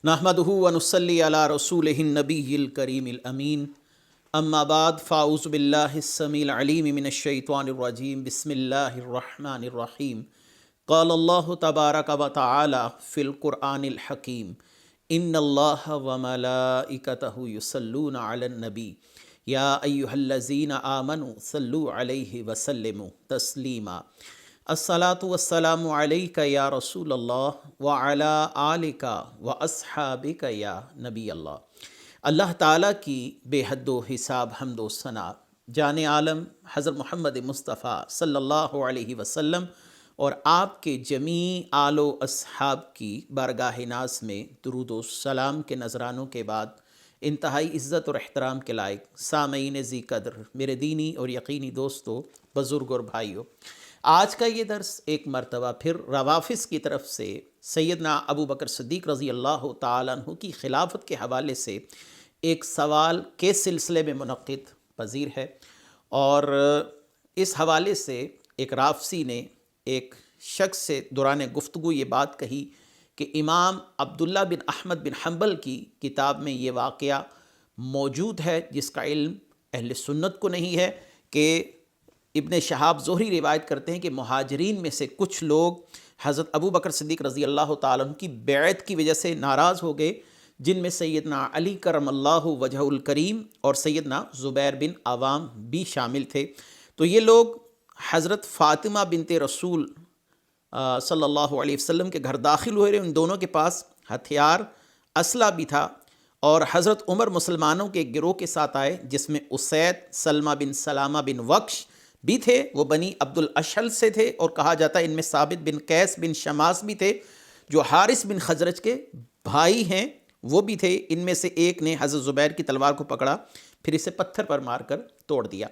نحمدہ ونصلی علی رسولہ النبی الکریم الامین اما بعد فاعوذ باللہ السمیع العلیم من الشیطان الرجیم بسم اللہ الرحمن الرحیم قال اللہ تبارک و تعالی فی القرآن الحکیم ان اللہ وملائکتہ یصلون علی النبی یا ایہا الذین آمنوا صلوا علیہ وسلموا تسلیما الصلاۃ والسلام علیک یا رسول اللہ وعلی آلک واصحابک یا نبی اللہ۔ اللہ تعالیٰ کی بے حد و حساب حمد و ثنا جان عالم حضرت محمد مصطفیٰ صلی اللہ علیہ وسلم اور آپ کے جمیع آل و اصحاب کی بارگاہ ناز میں درود و سلام کے نذرانوں کے بعد انتہائی عزت اور احترام کے لائق سامعین ذی قدر میرے دینی اور یقینی دوستو، بزرگ اور بھائیوں، آج کا یہ درس ایک مرتبہ پھر روافض کی طرف سے سیدنا ابو بکر صدیق رضی اللہ تعالیٰ عنہ کی خلافت کے حوالے سے ایک سوال کے سلسلے میں منعقد پذیر ہے، اور اس حوالے سے ایک رافضی نے ایک شخص سے دوران گفتگو یہ بات کہی کہ امام عبداللہ بن احمد بن حنبل کی کتاب میں یہ واقعہ موجود ہے جس کا علم اہل سنت کو نہیں ہے، کہ ابن شہاب زہری روایت کرتے ہیں کہ مہاجرین میں سے کچھ لوگ حضرت ابو بکر صدیق رضی اللہ تعالیٰ عنہ کی بیعت کی وجہ سے ناراض ہو گئے، جن میں سیدنا علی کرم اللہ وجہ الکریم اور سیدنا زبیر بن عوام بھی شامل تھے۔ تو یہ لوگ حضرت فاطمہ بنت رسول صلی اللہ علیہ وسلم کے گھر داخل ہوئے، ان دونوں کے پاس ہتھیار اسلحہ بھی تھا، اور حضرت عمر مسلمانوں کے ایک گروہ کے ساتھ آئے جس میں اسید، سلمہ بن سلامہ بن وقش بھی تھے، وہ بنی عبد الاشہل سے تھے، اور کہا جاتا ہے ان میں ثابت بن قیس بن شماس بھی تھے جو حارث بن خزرج کے بھائی ہیں، وہ بھی تھے۔ ان میں سے ایک نے حضرت زبیر کی تلوار کو پکڑا، پھر اسے پتھر پر مار کر توڑ دیا۔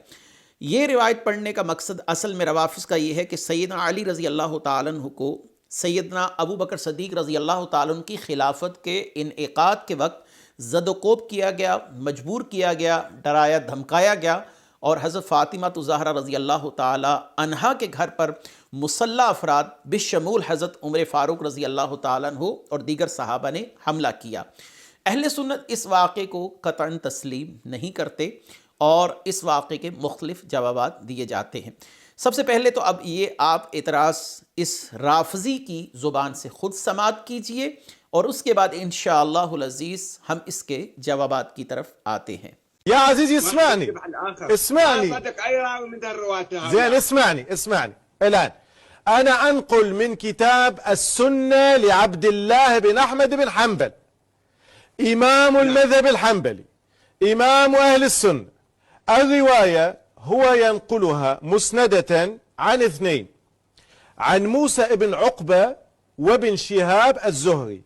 یہ روایت پڑھنے کا مقصد اصل میں روافض کا یہ ہے کہ سیدنا علی رضی اللہ تعالیٰ عنہ کو سیدنا ابو بکر صدیق رضی اللہ تعالیٰ عنہ کی خلافت کے انعقاد کے وقت زد و کوب کیا گیا، مجبور کیا گیا، ڈرایا دھمکایا گیا، اور حضرت فاطمہ الزہرا رضی اللہ تعالی عنہا کے گھر پر مسلح افراد بشمول حضرت عمر فاروق رضی اللہ تعالیٰ عنہ اور دیگر صحابہ نے حملہ کیا۔ اہل سنت اس واقعے کو قطعاً تسلیم نہیں کرتے، اور اس واقعے کے مختلف جوابات دیے جاتے ہیں۔ سب سے پہلے تو اب یہ آپ اعتراض اس رافضی کی زبان سے خود سماعت کیجئے، اور اس کے بعد انشاءاللہ العزیز ہم اس کے جوابات کی طرف آتے ہیں۔ يا عزيزي اسمعني زين اسمعني الآن أنا أنقل من كتاب السنة لعبد الله بن أحمد بن حنبل إمام المذهب الحنبلي، إمام أهل السنة. الرواية هو ينقلها مسندة عن اثنين، عن موسى بن عقبة وابن شهاب الزهري.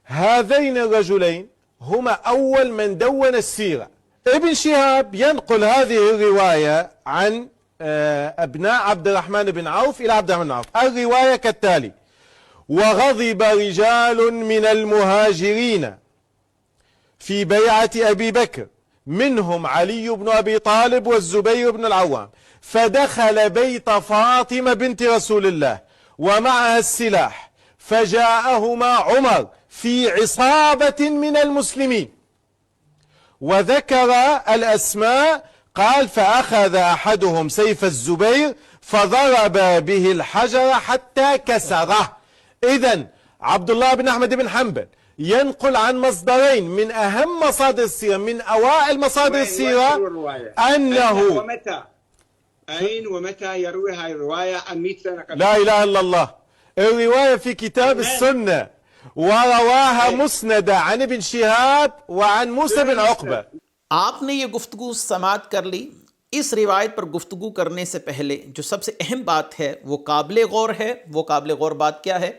هذين الرجلين هما أول من دون السيرة. ابن شهاب ينقل هذه الرواية عن أبناء عبد الرحمن بن عوف إلى عبد الرحمن بن عوف. الرواية كالتالي: وغضب رجال من المهاجرين في بيعة أبي بكر منهم علي بن أبي طالب والزبير بن العوام، فدخل بيت فاطمة بنت رسول الله ومعها السلاح، فجاءهما عمر في عصابة من المسلمين وذكر الأسماء، قال: فأخذ أحدهم سيف الزبير فضرب به الحجر حتى كسره. إذن عبد الله بن أحمد بن حنبل ينقل عن مصدرين من أهم مصادر السيرة، من أوائل مصادر السيرة، أنه أين ومتى يروي هاي الرواية عن 100 سنة قبل؟ لا إله إلا الله. الرواية في كتاب السنة، ورواها مسندة عن ابن شهاب وعن موسى بن عقبة. آپ نے یہ گفتگو سماعت کر لی۔ اس روایت پر گفتگو کرنے سے پہلے جو سب سے اہم بات ہے وہ قابل غور ہے۔ وہ قابل غور بات کیا ہے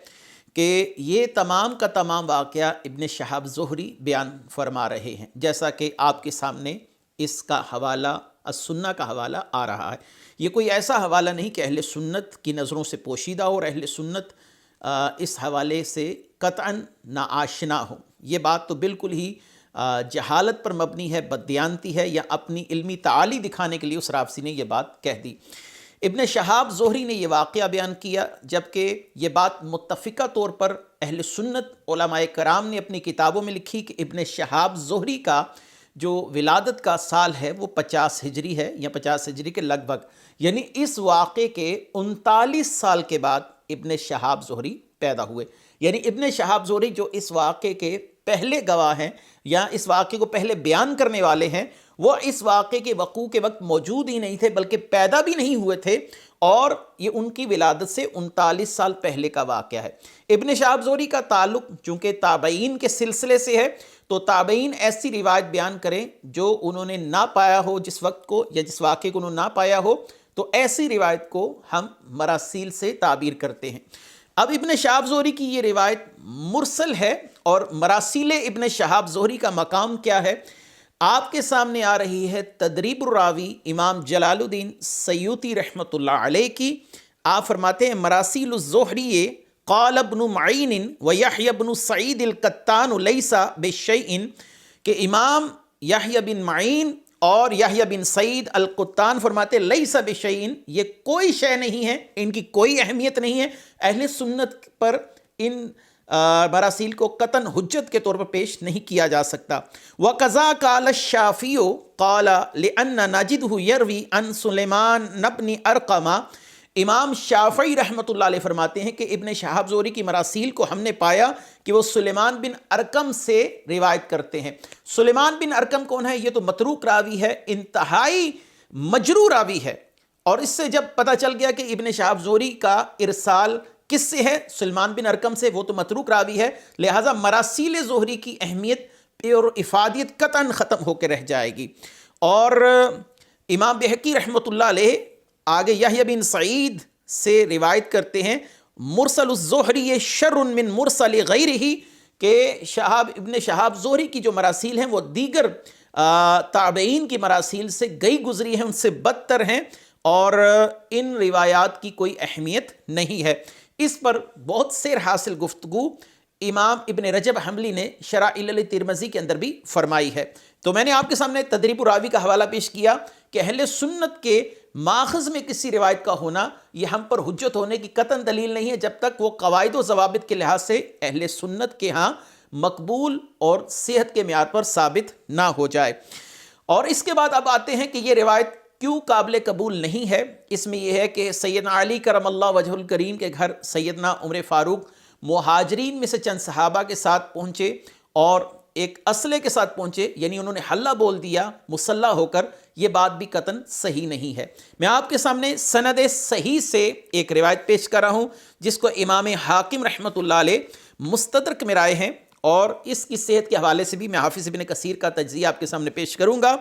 کہ یہ تمام کا تمام واقعہ ابن شہاب زہری بیان فرما رہے ہیں، جیسا کہ آپ کے سامنے اس کا حوالہ السنہ کا حوالہ آ رہا ہے۔ یہ کوئی ایسا حوالہ نہیں کہ اہل سنت کی نظروں سے پوشیدہ ہو، اور اہل سنت اس حوالے سے قطعاً ناآشنا ہو۔ یہ بات تو بالکل ہی جہالت پر مبنی ہے، بددیانتی ہے، یا اپنی علمی تعالی دکھانے کے لیے اس رافضی نے یہ بات کہہ دی۔ ابن شہاب زہری نے یہ واقعہ بیان کیا، جبکہ یہ بات متفقہ طور پر اہل سنت علماء کرام نے اپنی کتابوں میں لکھی کہ ابن شہاب زہری کا جو ولادت کا سال ہے وہ 50 ہجری ہے یا 50 ہجری کے لگ بھگ، یعنی اس واقعے کے 39 سال کے بعد ابن شہاب زہری پیدا ہوئے. یعنی ابن شہاب زہری جو اس واقعے کے پہلے گواہ ہیں یا اس واقعے کو پہلے بیان کرنے والے ہیں، وہ اس واقعے کے وقوع کے وقت موجود ہی نہیں تھے بلکہ پیدا بھی نہیں ہوئے تھے، اور یہ ان کی ولادت سے 39 سال پہلے کا واقعہ ہے. ابن شہاب زہری کا تعلق چونکہ تابعین کے سلسلے سے ہے، تو تابعین ایسی روایت بیان کریں جو انہوں نے نہ پایا ہو جس وقت کو، یا جس واقعے کو انہوں نے نہ پایا ہو، تو ایسی روایت کو ہم مراسیل سے تعبیر کرتے ہیں. اب ابن شہاب زہری کی یہ روایت مرسل ہے، اور مراسیل ابن شہاب زہری کا مقام کیا ہے آپ کے سامنے آ رہی ہے تدریب الراوی امام جلال الدین سیوطی رحمۃ اللہ علیہ کی. آپ فرماتے ہیں مراسیل الزہری قال ابن معین و یحیی بن سعید القطان لیس بشیء، کہ امام یحیی بن معین اور یحیی بن سعید القطان فرماتے لیس بشیء، یہ کوئی شے نہیں ہے، ان کی کوئی اہمیت نہیں ہے. اہل سنت پر ان مراسیل کو قطعاً حجت کے طور پر پیش نہیں کیا جا سکتا. وَقَذَا قَالَ الشَّافِعُ قَالَ لِأَنَّ نَجِدْهُ يَرْوِي عَنْ سُلَيْمَانَ بْنِ أَرْقَمَ. امام شافعی رحمۃ اللہ علیہ فرماتے ہیں کہ ابن شہاب زہری کی مراسیل کو ہم نے پایا کہ وہ سلیمان بن ارقم سے روایت کرتے ہیں. سلیمان بن ارقم کون ہے؟ یہ تو متروک راوی ہے، انتہائی مجروح راوی ہے، اور اس سے جب پتہ چل گیا کہ ابن شہاب زہری کا ارسال کس سے ہے؟ سلیمان بن ارقم سے، وہ تو متروک راوی ہے، لہٰذا مراسیل زہری کی اہمیت اور افادیت قطعاً ختم ہو کے رہ جائے گی. اور امام بہقی رحمۃ اللہ علیہ آگے یحیی بن سعید سے روایت کرتے ہیں مرسل الزہری شر من مرسل غیرہ، کہ ابن شہاب زہری کی جو مراسیل ہیں وہ دیگر تابعین کی مراسیل سے گئی گزری ہیں، ان سے بدتر ہیں، اور ان روایات کی کوئی اہمیت نہیں ہے. اس پر بہت سیر حاصل گفتگو امام ابن رجب حنبلی نے شرح علل ترمذی کے اندر بھی فرمائی ہے. تو میں نے آپ کے سامنے تدریب الراوی کا حوالہ پیش کیا کہ اہل سنت کے ماخذ میں کسی روایت کا ہونا یہ ہم پر حجت ہونے کی قطعاً دلیل نہیں ہے جب تک وہ قواعد و ضوابط کے لحاظ سے اہل سنت کے ہاں مقبول اور صحت کے معیار پر ثابت نہ ہو جائے. اور اس کے بعد اب آتے ہیں کہ یہ روایت کیوں قابل قبول نہیں ہے. اس میں یہ ہے کہ سیدنا علی کرم اللہ وجہ الکریم کے گھر سیدنا عمر فاروق مہاجرین میں سے چند صحابہ کے ساتھ پہنچے اور ایک اسلحے کے ساتھ پہنچے، یعنی انہوں نے حلہ بول دیا مسلح ہو کر. یہ بات بھی قطعاً صحیح نہیں ہے. میں آپ کے سامنے سند صحیح سے ایک روایت پیش کر رہا ہوں جس کو امام حاکم رحمۃ اللہ علیہ مستدرک میں رائے ہیں، اور اس کی صحت کے حوالے سے بھی میں حافظ ابن کثیر کا تجزیہ آپ کے سامنے پیش کروں گا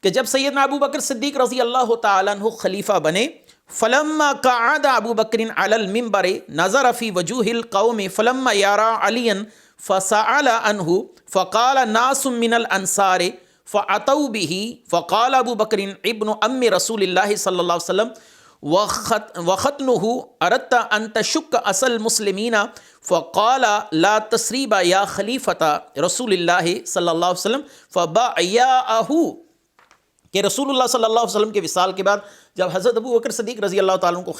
کہ جب سیدنا ابو بکر صدیق رضی اللہ تعالیٰ عنہ خلیفہ بنے، فلما قعد ابو بکر علی المنبر نظر فی وجوہ القوم فلما یرى علیا فسأل عنہ فقال ناس من الانصار فأتوا به فقال ابو بکر ابن ام رسول اللہ صلی اللہ علیہ وسلم وختنہ اردت ان تشک اصل المسلمین فقال لا تسریب یا خلیفۃ رسول اللہ صلی اللہ علیہ وسلم فبایعہ، کہ رسول اللہ صلی اللہ علیہ وسلم کے وصال کے بعد جب حضرت ابو بکر صدیق رضی اللہ تعالیٰ عنہ کو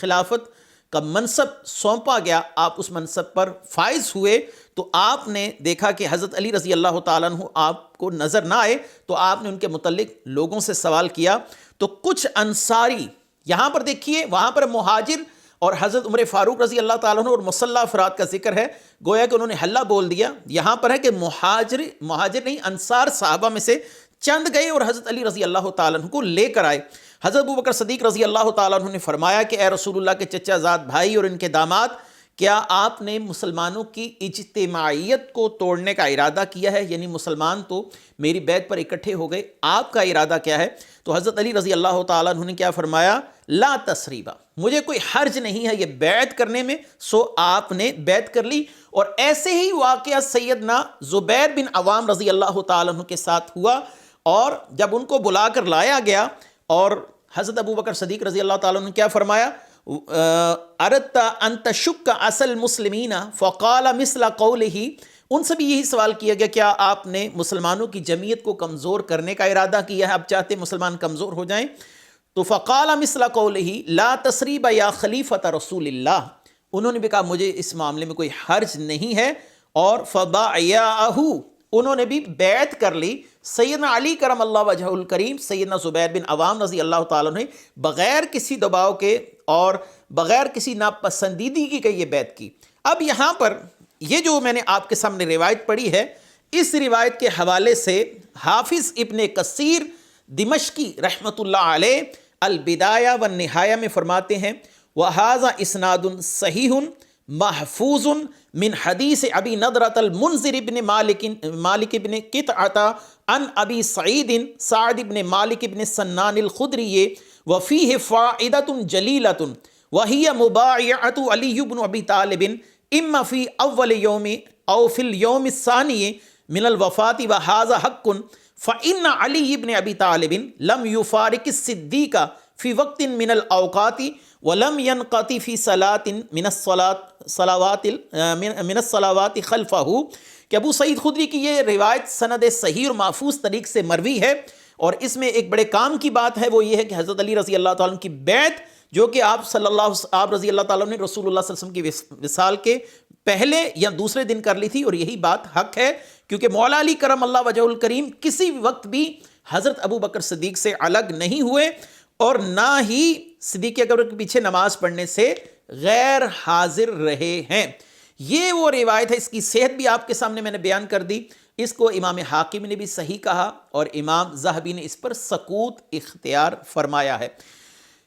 خلافت کا منصب سونپا گیا، آپ اس منصب پر فائز ہوئے، تو آپ نے دیکھا کہ حضرت علی رضی اللہ تعالیٰ عنہ آپ کو نظر نہ آئے، تو آپ نے ان کے متعلق لوگوں سے سوال کیا. تو کچھ انصاری، یہاں پر دیکھیے وہاں پر مہاجر اور حضرت عمر فاروق رضی اللہ تعالیٰ عنہ اور مسلح افراد کا ذکر ہے، گویا کہ انہوں نے حلہ بول دیا. یہاں پر ہے کہ مہاجر نہیں، انصار صحابہ میں سے چند گئے اور حضرت علی رضی اللہ تعالیٰ عنہ کو لے کر آئے. حضرت ابو بکر صدیق رضی اللہ تعالیٰ عنہ نے فرمایا کہ اے رسول اللہ کے چچا زاد بھائی اور ان کے داماد، کیا آپ نے مسلمانوں کی اجتماعیت کو توڑنے کا ارادہ کیا ہے؟ یعنی مسلمان تو میری بیعت پر اکٹھے ہو گئے، آپ کا ارادہ کیا ہے؟ تو حضرت علی رضی اللہ تعالیٰ عنہ نے کیا فرمایا؟ لا تسریبا، مجھے کوئی حرج نہیں ہے یہ بیعت کرنے میں. سو آپ نے بیعت کر لی. اور ایسے ہی واقعہ سیدنا زبیر بن عوام رضی اللہ تعالیٰ عنہ کے ساتھ ہوا، اور جب ان کو بلا کر لایا گیا اور حضرت ابو بکر صدیق رضی اللہ تعالیٰ عنہ نے کیا فرمایا؟ اردت ان تشک اصل المسلمین فقال مثل قولہ، ان سے بھی یہی سوال کیا گیا کیا آپ نے مسلمانوں کی جمعیت کو کمزور کرنے کا ارادہ کیا ہے، آپ چاہتے مسلمان کمزور ہو جائیں؟ تو فقال مثل قولہ لا تسریب یا خلیفۃ رسول اللہ، انہوں نے بھی کہا مجھے اس معاملے میں کوئی حرج نہیں ہے، اور فبایعہ، انہوں نے بھی بیعت کر لی سیدنا علی کرم اللہ وجہہ الکریم، سیدنا زبیر بن عوام رضی اللہ تعالیٰ نے بغیر کسی دباؤ کے اور بغیر کسی ناپسندیدگی کے یہ بیعت کی۔ اب یہاں پر یہ جو میں نے آپ کے سامنے روایت پڑھی ہے، اس روایت کے حوالے سے حافظ ابن کثیر دمشقی رحمۃ اللہ علیہ البدایہ والنہایہ میں فرماتے ہیں وَهَذَا إِسْنَادٌ صَحِيحٌ محفوظ من حدیث ابی نضرۃ المنذر بن مالک بن قطعة عن ابی سعید سعد بن مالک بن سنان الخدری وفیہ فائدۃ جلیلۃ وہی مبایعۃ علی بن ابی طالب اما فی اول یوم او فی اليوم الثانی من الوفاة وهذا حق فإن علی بن ابی طالب لم یفارق الصدیق فی وقت من الاوقات ولم ينقطع فی صلاة من الصلوات خلفہ، کہ ابو سعید خدری کی یہ روایت سند صحیح اور محفوظ طریق سے مروی ہے، اور اس میں ایک بڑے کام کی بات ہے، وہ یہ ہے کہ حضرت علی رضی اللہ تعالیٰ عنہ کی بیعت جو کہ آپ رضی اللہ تعالیٰ نے رسول اللہ صلی اللہ علیہ وسلم کی وصال کے پہلے یا دوسرے دن کر لی تھی، اور یہی بات حق ہے، کیونکہ مولا علی کرم اللہ وجہ الکریم کسی وقت بھی حضرت ابو بکر صدیق سے الگ نہیں ہوئے، اور نہ ہی صدیق اکبر کے پیچھے نماز پڑھنے سے غیر حاضر رہے ہیں۔ یہ وہ روایت ہے، اس کی صحت بھی آپ کے سامنے میں نے بیان کر دی، اس کو امام حاکم نے بھی صحیح کہا، اور امام ذہبی نے اس پر سکوت اختیار فرمایا ہے۔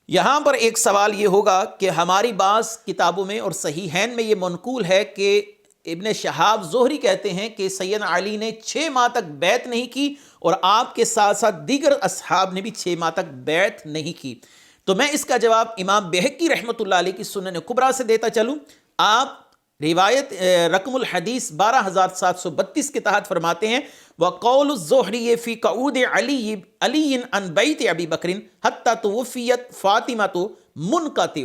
یہاں پر ایک سوال یہ ہوگا کہ ہماری بعض کتابوں میں اور صحیحین میں یہ منقول ہے کہ ابن شہاب زہری کہتے ہیں کہ سیدنا علی نے 6 ماہ تک بیعت نہیں کی، اور آپ کے ساتھ ساتھ دیگر اصحاب نے بھی 6 ماہ تک بیعت نہیں کی۔ تو میں اس کا جواب امام بہقی رحمۃ اللہ علیہ کی سنن کبریٰ سے دیتا چلوں۔ آپ روایت رقم الحدیث 12732 کے تحت فرماتے ہیں وقول الزہری فی قعود علی عن بیت ابی بکر حتی توفیت فاطمہ منقطع،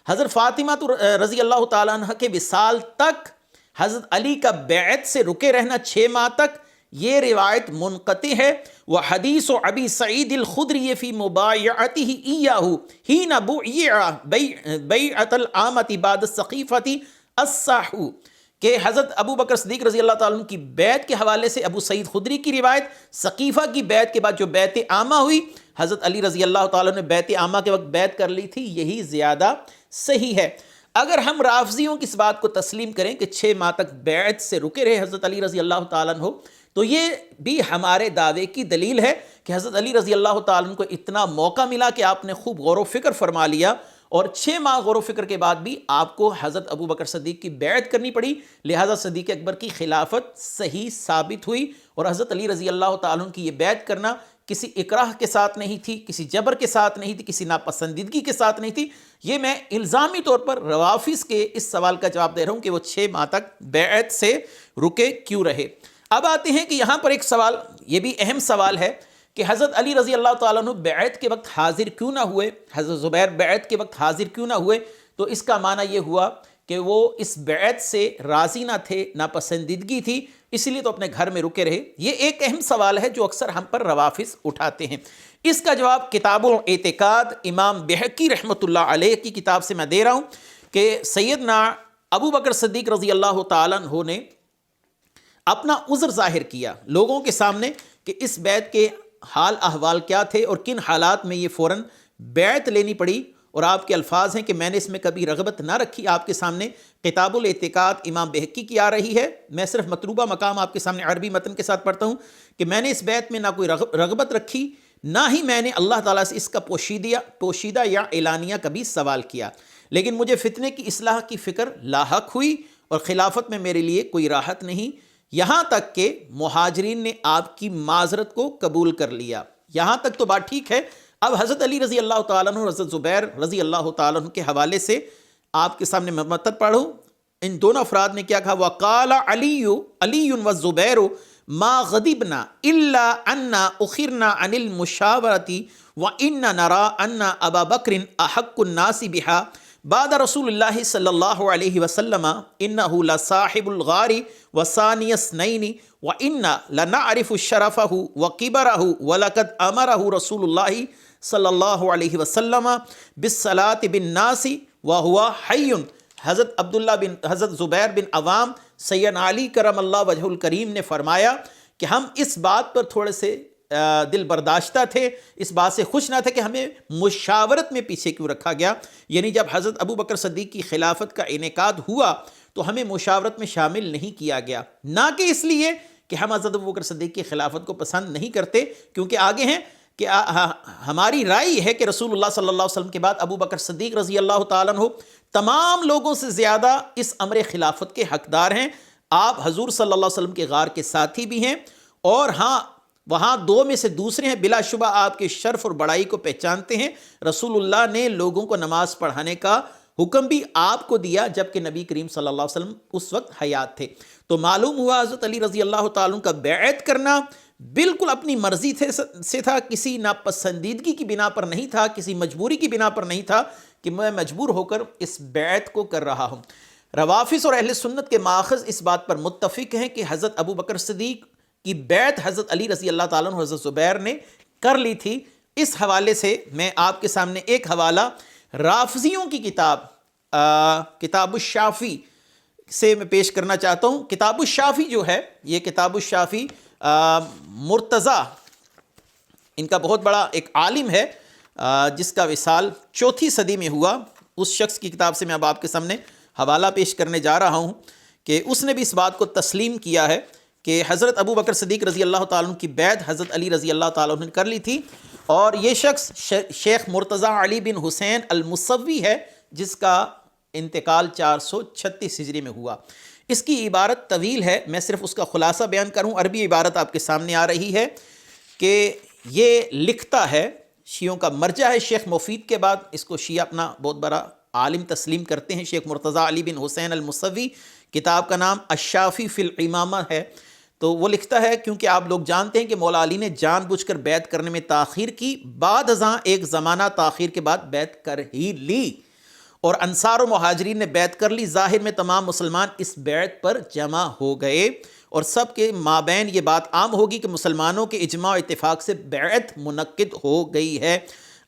حضرت فاطمہ رضی اللہ تعالیٰ عنہ کے وصال تک حضرت علی کا بیعت سے رکے رہنا 6 ماہ تک، یہ روایت منقطع ہے۔ وحدیث ابی سعید الخدری فی مبایعتہ ایاہ حین بویع بیعۃ العامۃ بعد السقیفۃ الصح، کہ حضرت ابو بکر صدیق رضی اللہ تعالیٰ عنہ کی بیعت کے حوالے سے ابو سعید خدری کی روایت، سقیفہ کی بیعت کے بعد جو بیعت عامہ ہوئی، حضرت علی رضی اللہ تعالیٰ نے بیعت عامہ کے وقت بیعت کر لی تھی، یہی زیادہ صحیح ہے۔ اگر ہم رافضیوں کی اس بات کو تسلیم کریں کہ 6 ماہ تک بیعت سے رکے رہے حضرت علی رضی اللہ تعالیٰ عنہ، تو یہ بھی ہمارے دعوے کی دلیل ہے کہ حضرت علی رضی اللہ تعالیٰ عنہ کو اتنا موقع ملا کہ آپ نے خوب غور و فکر فرما لیا، اور 6 ماہ غور و فکر کے بعد بھی آپ کو حضرت ابو بکر صدیق کی بیعت کرنی پڑی، لہٰذا صدیق اکبر کی خلافت صحیح ثابت ہوئی، اور حضرت علی رضی اللہ تعالیٰ عنہ کی یہ بیعت کرنا کسی اکراہ کے ساتھ نہیں تھی، کسی جبر کے ساتھ نہیں تھی، کسی ناپسندیدگی کے ساتھ نہیں تھی۔ یہ میں الزامی طور پر روافض کے اس سوال کا جواب دے رہا ہوں کہ وہ 6 ماہ تک بیعت سے رکے کیوں رہے۔ اب آتے ہیں کہ یہاں پر ایک سوال، یہ بھی اہم سوال ہے کہ حضرت علی رضی اللہ تعالیٰ عنہ بیعت کے وقت حاضر کیوں نہ ہوئے، حضرت زبیر بیعت کے وقت حاضر کیوں نہ ہوئے؟ تو اس کا معنی یہ ہوا کہ وہ اس بیعت سے راضی نہ تھے، ناپسندیدگی تھی، اس لیے تو اپنے گھر میں رکے رہے۔ یہ ایک اہم سوال ہے جو اکثر ہم پر روافض اٹھاتے ہیں۔ اس کا جواب کتاب الاعتقاد امام بہقی رحمۃ اللہ علیہ کی کتاب سے میں دے رہا ہوں کہ سیدنا ابو بکر صدیق رضی اللہ تعالیٰ عنہ نے اپنا عذر ظاہر کیا لوگوں کے سامنے کہ اس بیعت کے حال احوال کیا تھے اور کن حالات میں یہ فوراً بیعت لینی پڑی، اور آپ کے الفاظ ہیں کہ میں نے اس میں کبھی رغبت نہ رکھی۔ آپ کے سامنے کتاب الاعتقاد امام بہقی کی آ رہی ہے، میں صرف مطلوبہ مقام آپ کے سامنے عربی متن کے ساتھ پڑھتا ہوں کہ میں نے اس بیعت میں نہ کوئی رغبت رکھی، نہ ہی میں نے اللہ تعالیٰ سے اس کا پوشیدہ یا اعلانیہ کبھی سوال کیا، لیکن مجھے فتنے کی اصلاح کی فکر لاحق ہوئی، اور خلافت میں میرے لیے کوئی راحت نہیں، یہاں تک کہ مہاجرین نے آپ کی معذرت کو قبول کر لیا۔ یہاں تک تو بات ٹھیک ہے۔ اب حضرت علی رضی اللہ تعالیٰ عنہ اور حضرت زبیر رضی اللہ تعالیٰ عنہ کے حوالے سے آپ کے سامنے متن پڑھوں۔ ان دونوں افراد نے کیا کہا؟ وَقَالَ عَلِيٌّ وَالزُّبَيْرُ مَا غَضِبْنَا إِلَّا أَنَّا أُخِرْنَا عَنِ الْمُشَاوَرَةِ وَإِنَّا نَرَىٰ أَنَّ أَبَا بَكْرٍ أَحَقُّ النَّاسِ بِهَا بعد رسول اللہ صلی اللہ علیہ وسلم انہ لصاحب الغار وثانی اثنین وإنا لنعرف شرفہ وکبرہ ولقد امرہ رسول اللہ صلی اللہ علیہ وسلم بالصلاة بالناس وہو حی حضرت زبیر بن عوام سیدنا علی کرم اللہ وجہ الکریم نے فرمایا کہ ہم اس بات پر تھوڑے سے دل برداشتہ تھے، اس بات سے خوش نہ تھے کہ ہمیں مشاورت میں پیچھے کیوں رکھا گیا، یعنی جب حضرت ابو بکر صدیق کی خلافت کا انعقاد ہوا تو ہمیں مشاورت میں شامل نہیں کیا گیا، نہ کہ اس لیے کہ ہم حضرت ابو بکر صدیق کی خلافت کو پسند نہیں کرتے، کیونکہ آگے ہیں کہ ہماری رائے ہے کہ رسول اللہ صلی اللہ علیہ وسلم کے بعد ابو بکر صدیق رضی اللہ تعالیٰ عنہ تمام لوگوں سے زیادہ اس امر خلافت کے حقدار ہیں، آپ حضور صلی اللہ علیہ وسلم کے غار کے ساتھی بھی ہیں، اور ہاں وہاں دو میں سے دوسرے ہیں، بلا شبہ آپ کے شرف اور بڑائی کو پہچانتے ہیں، رسول اللہ نے لوگوں کو نماز پڑھانے کا حکم بھی آپ کو دیا جبکہ نبی کریم صلی اللہ علیہ وسلم اس وقت حیات تھے، تو معلوم ہوا حضرت علی رضی اللہ تعالیٰ عنہ کا بیعت کرنا بالکل اپنی مرضی سے تھا، کسی ناپسندیدگی کی بنا پر نہیں تھا، کسی مجبوری کی بنا پر نہیں تھا کہ میں مجبور ہو کر اس بیعت کو کر رہا ہوں۔ روافض اور اہل سنت کے ماخذ اس بات پر متفق ہیں کہ حضرت ابو بکر صدیق کی بیعت حضرت علی رضی اللہ تعالیٰ عنہ حضرت زبیر نے کر لی تھی۔ اس حوالے سے میں آپ کے سامنے ایک حوالہ رافضیوں کی کتاب الشافی سے میں پیش کرنا چاہتا ہوں۔ کتاب الشافی جو ہے، یہ کتاب الشافی مرتضیٰ ان کا بہت بڑا ایک عالم ہے جس کا وصال 4 صدی میں ہوا، اس شخص کی کتاب سے میں اب آپ کے سامنے حوالہ پیش کرنے جا رہا ہوں کہ اس نے بھی اس بات کو تسلیم کیا ہے کہ حضرت ابو بکر صدیق رضی اللہ تعالیٰ عنہ کی بیعت حضرت علی رضی اللہ تعالیٰ عنہ نے کر لی تھی، اور یہ شخص شیخ مرتضیٰ علی بن حسین المصوی ہے جس کا انتقال 436 ہجری میں ہوا۔ اس کی عبارت طویل ہے، میں صرف اس کا خلاصہ بیان کروں۔ عربی عبارت آپ کے سامنے آ رہی ہے کہ یہ لکھتا ہے، شیعوں کا مرجع ہے، شیخ مفید کے بعد اس کو شیعہ اپنا بہت بڑا عالم تسلیم کرتے ہیں، شیخ مرتضیٰ علی بن حسین المصوی، کتاب کا نام الشافی فی الامامہ ہے۔ تو وہ لکھتا ہے کیونکہ آپ لوگ جانتے ہیں کہ مولا علی نے جان بوجھ کر بیعت کرنے میں تاخیر کی، بعد ازاں ایک زمانہ تاخیر کے بعد بیعت کر ہی لی، اور انصار و مہاجرین نے بیعت کر لی، ظاہر میں تمام مسلمان اس بیعت پر جمع ہو گئے، اور سب کے مابین یہ بات عام ہوگی کہ مسلمانوں کے اجماع و اتفاق سے بیعت منعقد ہو گئی ہے۔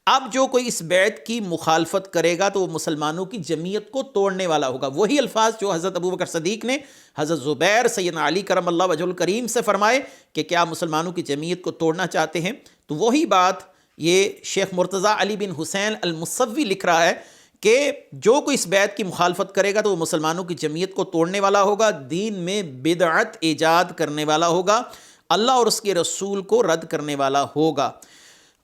اب جو کوئی اس بیعت کی مخالفت کرے گا تو وہ مسلمانوں کی جمعیت کو توڑنے والا ہوگا۔ وہی الفاظ جو حضرت ابو بکر صدیق نے حضرت زبیر سیدنا علی کرم اللہ وجہ الکریم سے فرمائے کہ کیا مسلمانوں کی جمعیت کو توڑنا چاہتے ہیں، تو وہی بات یہ شیخ مرتضیٰ علی بن حسین المصوی لکھ رہا ہے کہ جو کوئی اس بیعت کی مخالفت کرے گا تو وہ مسلمانوں کی جمعیت کو توڑنے والا ہوگا، دین میں بدعت ایجاد کرنے والا ہوگا، اللہ اور اس کے رسول کو رد کرنے والا ہوگا۔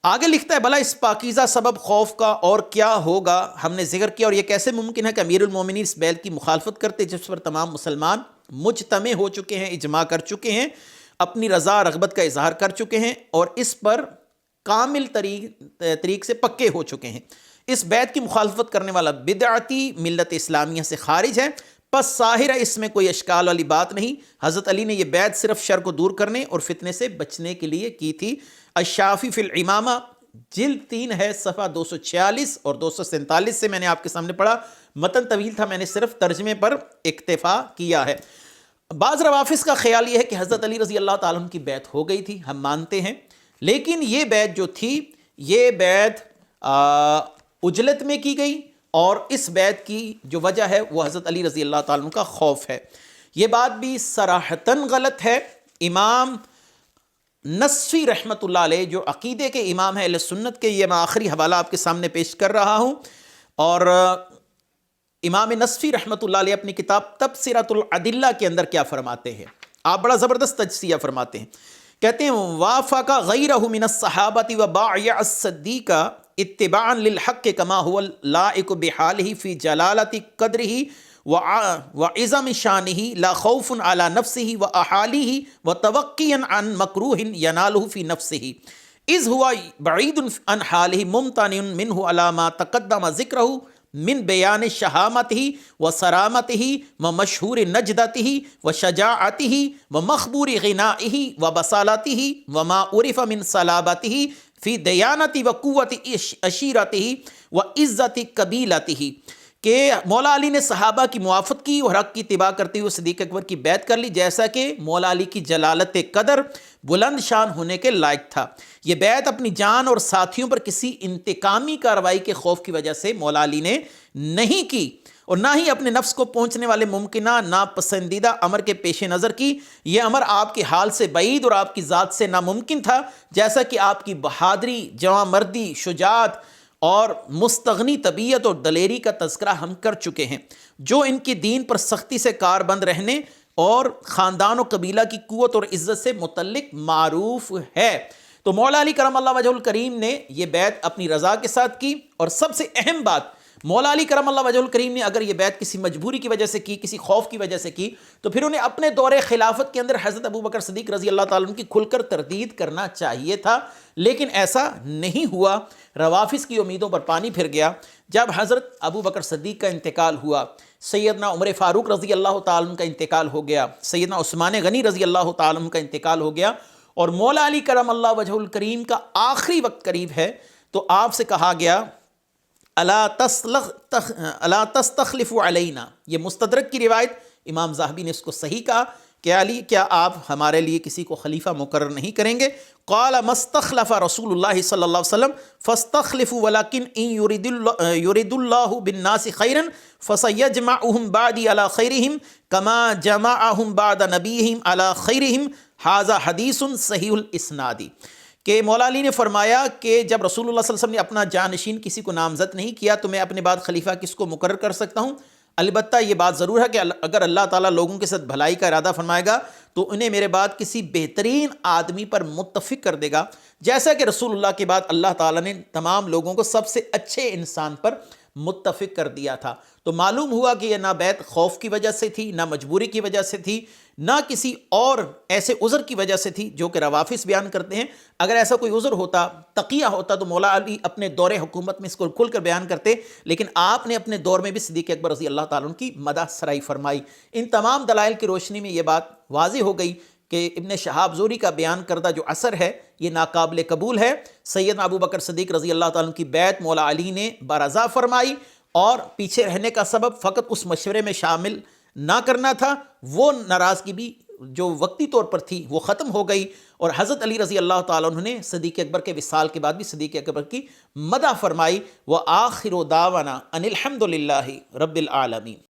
آگے لکھتا ہے بھلا اس پاکیزہ سبب خوف کا اور کیا ہوگا؟ ہم نے ذکر کیا، اور یہ کیسے ممکن ہے کہ امیر المومنین اس بیعت کی مخالفت کرتے جس پر تمام مسلمان مجتمع ہو چکے ہیں، اجماع کر چکے ہیں، اپنی رضا رغبت کا اظہار کر چکے ہیں، اور اس پر کامل طریق سے پکے ہو چکے ہیں۔ اس بیعت کی مخالفت کرنے والا بدعتی ملت اسلامیہ سے خارج ہے، پس ظاہر ہے اس میں کوئی اشکال والی بات نہیں، حضرت علی نے یہ بیعت صرف شر کو دور کرنے اور فتنے سے بچنے کے لیے کی تھی۔ الشافی فی الامامہ جلد 3 ہے، صفحہ 246 اور 247 سے میں نے آپ کے سامنے پڑھا، متن طویل تھا، میں نے صرف ترجمے پر اکتفا کیا ہے۔ بعض روافض کا خیال یہ ہے کہ حضرت علی رضی اللہ تعالیٰ عنہ کی بیعت ہو گئی تھی، ہم مانتے ہیں، لیکن یہ بیعت جو تھی یہ بیعت عجلت میں کی گئی، اور اس بیعت کی جو وجہ ہے وہ حضرت علی رضی اللہ تعالیٰ عنہ کا خوف ہے۔ یہ بات بھی صراحتاً غلط ہے۔ امام نصفی رحمۃ اللہ علیہ جو عقیدے کے امام ہیں اہل سنت کے، یہ میں آخری حوالہ آپ کے سامنے پیش کر رہا ہوں، اور امام نصفی رحمۃ اللہ علیہ اپنی کتاب تبصرۃ الادلہ کے اندر کیا فرماتے ہیں، آپ بڑا زبردست تجزیہ فرماتے ہیں، کہتے ہیں وافق غیرہ من الصحابۃ وبايع الصدیق اتباعا للحق کما هو اللائق بحالہ فی جلالۃ قدرہ وعظم شانہ لا خوف علی نفسہ واحالہ وتوقیا عن مکروہ ینالہ فی نفسہ اذ هو بعید عن حالہ ممتنع منہ علی ما تقدم ذکرہ من بیان شہامتہ وصرامتہ ومشہور نجدتہ وشجاعتہ ومخبور غنائہ وبصالتہ وما عرف من صلابتہ فی دیانت وقوت عشیرتہ وعزت قبیلتہ، کہ مولا علی نے صحابہ کی موافقت کی اور حق کی اتباع کرتے ہوئے صدیق اکبر کی بیعت کر لی، جیسا کہ مولا علی کی جلالت قدر بلند شان ہونے کے لائق تھا۔ یہ بیعت اپنی جان اور ساتھیوں پر کسی انتقامی کارروائی کے خوف کی وجہ سے مولا علی نے نہیں کی، اور نہ ہی اپنے نفس کو پہنچنے والے ممکنہ ناپسندیدہ امر کے پیش نظر کی۔ یہ امر آپ کے حال سے بعید اور آپ کی ذات سے ناممکن تھا، جیسا کہ آپ کی بہادری، جواں مردی، شجاعت اور مستغنی طبیعت اور دلیری کا تذکرہ ہم کر چکے ہیں، جو ان کے دین پر سختی سے کاربند رہنے اور خاندان و قبیلہ کی قوت اور عزت سے متعلق معروف ہے۔ تو مولا علی کرم اللہ وجہہ الکریم نے یہ بیعت اپنی رضا کے ساتھ کی، اور سب سے اہم بات، مولا علی کرم اللہ وجہہ الکریم نے اگر یہ بیعت کسی مجبوری کی وجہ سے کی، کسی خوف کی وجہ سے کی، تو پھر انہیں اپنے دور خلافت کے اندر حضرت ابو بکر صدیق رضی اللہ تعالیٰ عنہ کی کھل کر تردید کرنا چاہیے تھا، لیکن ایسا نہیں ہوا۔ روافظ کی امیدوں پر پانی پھر گیا۔ جب حضرت ابو بکر صدیق کا انتقال ہوا، سیدنا عمر فاروق رضی اللہ تعالیٰ عنہ کا انتقال ہو گیا، سیدنا عثمان غنی رضی اللہ تعالیٰ عنہ کا انتقال ہو گیا، اور مولا علی کرم اللہ وجہ الکریم کا آخری وقت قریب ہے، تو آپ سے کہا گیا الا تستخلف علینا۔ یہ مستدرک کی روایت، امام ذہبی نے اس کو صحیح کہا کہ علی کیا آپ ہمارے لیے کسی کو خلیفہ مقرر نہیں کریں گے؟ قال مستخلف رسول اللہ صلی اللہ علیہ وسلم فاستخلفوا ولکن ان یرید اللہ بالناس خیرا فسیجمعهم بعدی علی خیرہم کما جمعهم بعد نبیہم علی خیرہم، ھذا حدیث صحیح الاسناد۔ کہ مولا علی نے فرمایا کہ جب رسول اللہ صلی اللہ علیہ وسلم نے اپنا جانشین کسی کو نامزد نہیں کیا تو میں اپنے بعد خلیفہ کس کو مقرر کر سکتا ہوں؟ البتہ یہ بات ضرور ہے کہ اگر اللہ تعالیٰ لوگوں کے ساتھ بھلائی کا ارادہ فرمائے گا تو انہیں میرے بعد کسی بہترین آدمی پر متفق کر دے گا، جیسا کہ رسول اللہ کے بعد اللہ تعالیٰ نے تمام لوگوں کو سب سے اچھے انسان پر متفق کر دیا تھا۔ تو معلوم ہوا کہ یہ نہ بیعت خوف کی وجہ سے تھی، نہ مجبوری کی وجہ سے تھی، نہ کسی اور ایسے عذر کی وجہ سے تھی جو کہ روافظ بیان کرتے ہیں۔ اگر ایسا کوئی عذر ہوتا، تقیہ ہوتا، تو مولا علی اپنے دور حکومت میں اس کو کھل کر بیان کرتے، لیکن آپ نے اپنے دور میں بھی صدیق اکبر رضی اللہ تعالیٰ عنہ کی مدح سرائی فرمائی۔ ان تمام دلائل کی روشنی میں یہ بات واضح ہو گئی کہ ابن شہاب زہری کا بیان کردہ جو اثر ہے یہ ناقابل قبول ہے۔ سیدنا ابو بکر صدیق رضی اللہ تعالیٰ عنہ کی بیعت مولا علی نے برضا فرمائی، اور پیچھے رہنے کا سبب فقط اس مشورے میں شامل نہ کرنا تھا۔ وہ ناراضگی بھی جو وقتی طور پر تھی وہ ختم ہو گئی، اور حضرت علی رضی اللہ تعالیٰ عنہ نے صدیق اکبر کے وصال کے بعد بھی صدیق اکبر کی مدح فرمائی۔ وآخر دعوانا ان الحمد للہ رب العالمین۔